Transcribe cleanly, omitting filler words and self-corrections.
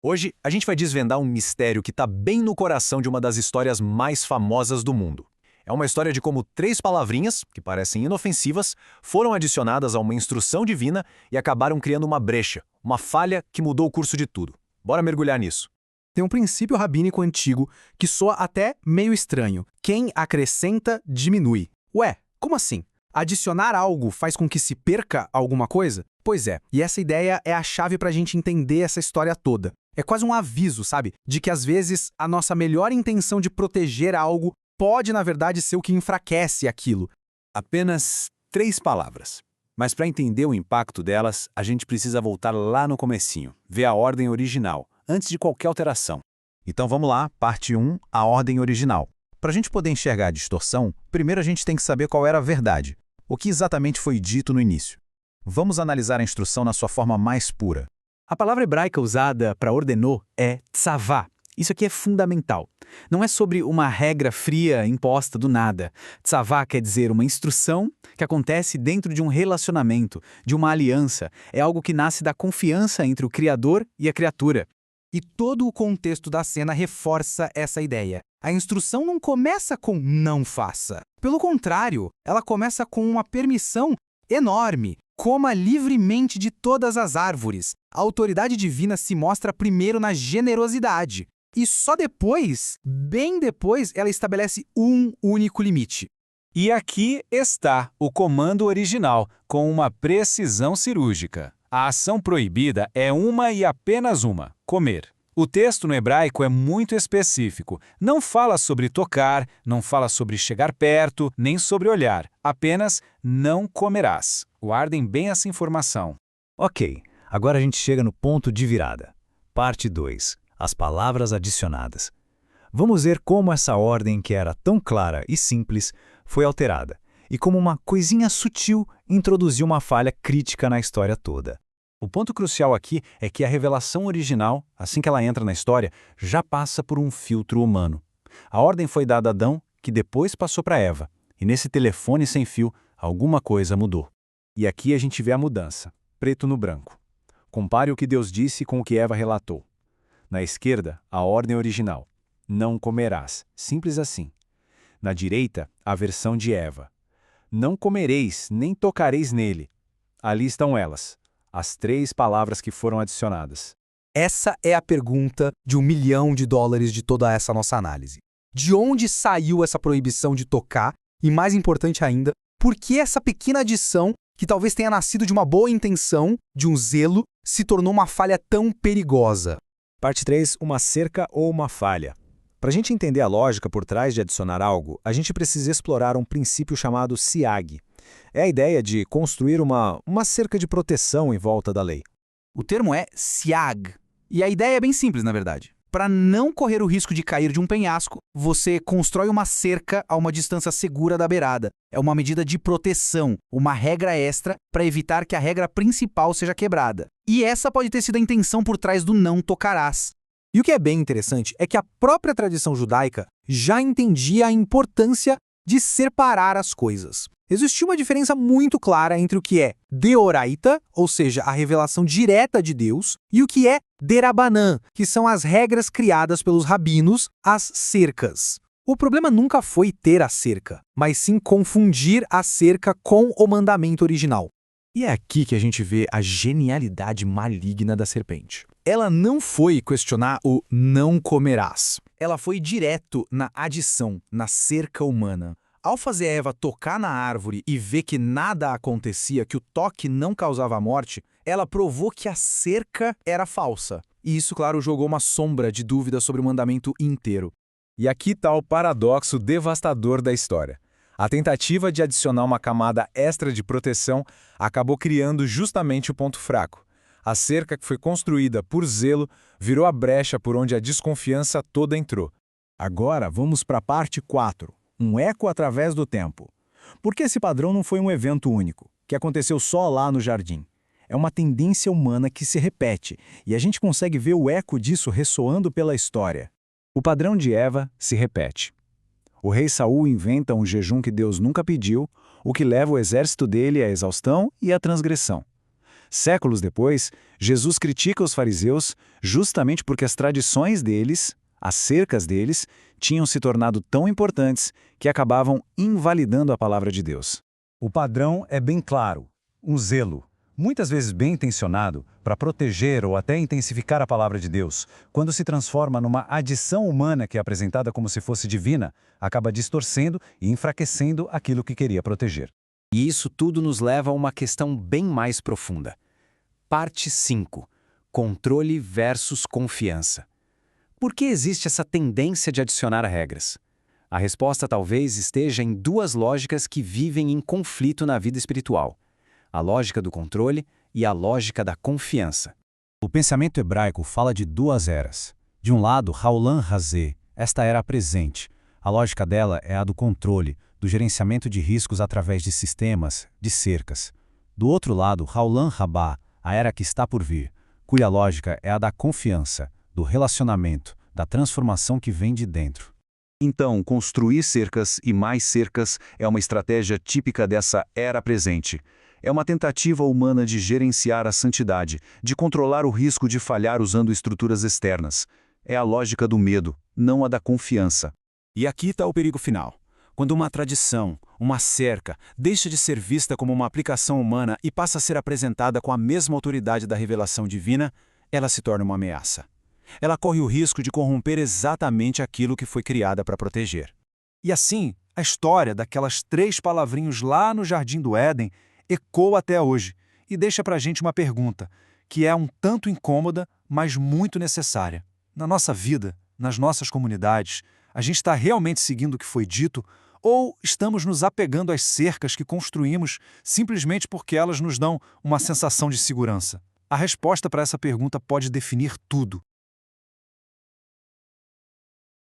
Hoje, a gente vai desvendar um mistério que está bem no coração de uma das histórias mais famosas do mundo. É uma história de como 3 palavrinhas, que parecem inofensivas, foram adicionadas a uma instrução divina e acabaram criando uma brecha, uma falha que mudou o curso de tudo. Bora mergulhar nisso. Tem um princípio rabínico antigo que soa até meio estranho. Quem acrescenta, diminui. Ué, como assim? Adicionar algo faz com que se perca alguma coisa? Pois é, e essa ideia é a chave para a gente entender essa história toda. É quase um aviso, sabe? De que às vezes a nossa melhor intenção de proteger algo pode, na verdade, ser o que enfraquece aquilo. Apenas 3 palavras. Mas para entender o impacto delas, a gente precisa voltar lá no comecinho, ver a ordem original, antes de qualquer alteração. Então vamos lá, parte 1, a ordem original. Para a gente poder enxergar a distorção, primeiro a gente tem que saber qual era a verdade. O que exatamente foi dito no início. Vamos analisar a instrução na sua forma mais pura. A palavra hebraica usada para ordenou é tsavá. Isso aqui é fundamental. Não é sobre uma regra fria imposta do nada. Tsavá quer dizer uma instrução que acontece dentro de um relacionamento, de uma aliança. É algo que nasce da confiança entre o Criador e a criatura. E todo o contexto da cena reforça essa ideia. A instrução não começa com não faça. Pelo contrário, ela começa com uma permissão enorme. Coma livremente de todas as árvores. A autoridade divina se mostra primeiro na generosidade. E só depois, bem depois, ela estabelece um único limite. E aqui está o comando original, com uma precisão cirúrgica. A ação proibida é uma e apenas uma: comer. O texto no hebraico é muito específico. Não fala sobre tocar, não fala sobre chegar perto, nem sobre olhar. Apenas não comerás. Guardem bem essa informação. Ok, agora a gente chega no ponto de virada. Parte 2. As palavras adicionadas. Vamos ver como essa ordem, que era tão clara e simples, foi alterada, e como uma coisinha sutil introduziu uma falha crítica na história toda. O ponto crucial aqui é que a revelação original, assim que ela entra na história, já passa por um filtro humano. A ordem foi dada a Adão, que depois passou para Eva, e nesse telefone sem fio, alguma coisa mudou. E aqui a gente vê a mudança, preto no branco. Compare o que Deus disse com o que Eva relatou. Na esquerda, a ordem original. Não comerás. Simples assim. Na direita, a versão de Eva. Não comereis, nem tocareis nele. Ali estão elas, as 3 palavras que foram adicionadas. Essa é a pergunta de $1 milhão de toda essa nossa análise. De onde saiu essa proibição de tocar? E mais importante ainda, por que essa pequena adição, que talvez tenha nascido de uma boa intenção, de um zelo, se tornou uma falha tão perigosa? Parte 3, uma cerca ou uma falha. Para a gente entender a lógica por trás de adicionar algo, a gente precisa explorar um princípio chamado SIAG. É a ideia de construir uma cerca de proteção em volta da lei. O termo é siag. E a ideia é bem simples, na verdade. Para não correr o risco de cair de um penhasco, você constrói uma cerca a uma distância segura da beirada. É uma medida de proteção, uma regra extra para evitar que a regra principal seja quebrada. E essa pode ter sido a intenção por trás do não tocarás. E o que é bem interessante é que a própria tradição judaica já entendia a importância de separar as coisas. Existia uma diferença muito clara entre o que é deoraita, ou seja, a revelação direta de Deus, e o que é derabanan, que são as regras criadas pelos rabinos, as cercas. O problema nunca foi ter a cerca, mas sim confundir a cerca com o mandamento original. E é aqui que a gente vê a genialidade maligna da serpente. Ela não foi questionar o não comerás. Ela foi direto na adição, na cerca humana. Ao fazer Eva tocar na árvore e ver que nada acontecia, que o toque não causava morte, ela provou que a cerca era falsa. E isso, claro, jogou uma sombra de dúvida sobre o mandamento inteiro. E aqui está o paradoxo devastador da história. A tentativa de adicionar uma camada extra de proteção acabou criando justamente o ponto fraco. A cerca que foi construída por zelo virou a brecha por onde a desconfiança toda entrou. Agora vamos para a parte 4. Um eco através do tempo. Porque esse padrão não foi um evento único, que aconteceu só lá no jardim. É uma tendência humana que se repete, e a gente consegue ver o eco disso ressoando pela história. O padrão de Eva se repete. O rei Saul inventa um jejum que Deus nunca pediu, o que leva o exército dele à exaustão e à transgressão. Séculos depois, Jesus critica os fariseus justamente porque as tradições deles, as cercas deles, tinham se tornado tão importantes que acabavam invalidando a palavra de Deus. O padrão é bem claro, um zelo, muitas vezes bem intencionado, para proteger ou até intensificar a palavra de Deus. Quando se transforma numa adição humana que é apresentada como se fosse divina, acaba distorcendo e enfraquecendo aquilo que queria proteger. E isso tudo nos leva a uma questão bem mais profunda. Parte 5. Controle versus confiança. Por que existe essa tendência de adicionar regras? A resposta talvez esteja em duas lógicas que vivem em conflito na vida espiritual: a lógica do controle e a lógica da confiança. O pensamento hebraico fala de duas eras. De um lado, Haolam Hazé, esta era presente. A lógica dela é a do controle, do gerenciamento de riscos através de sistemas, de cercas. Do outro lado, Haolam Rabá, a era que está por vir, cuja lógica é a da confiança, do relacionamento, da transformação que vem de dentro. Então, construir cercas e mais cercas é uma estratégia típica dessa era presente. É uma tentativa humana de gerenciar a santidade, de controlar o risco de falhar usando estruturas externas. É a lógica do medo, não a da confiança. E aqui está o perigo final. Quando uma tradição, uma cerca, deixa de ser vista como uma aplicação humana e passa a ser apresentada com a mesma autoridade da revelação divina, ela se torna uma ameaça. Ela corre o risco de corromper exatamente aquilo que foi criada para proteger. E assim, a história daquelas 3 palavrinhos lá no Jardim do Éden ecoa até hoje e deixa para a gente uma pergunta, que é um tanto incômoda, mas muito necessária. Na nossa vida, nas nossas comunidades, a gente está realmente seguindo o que foi dito ou estamos nos apegando às cercas que construímos simplesmente porque elas nos dão uma sensação de segurança? A resposta para essa pergunta pode definir tudo.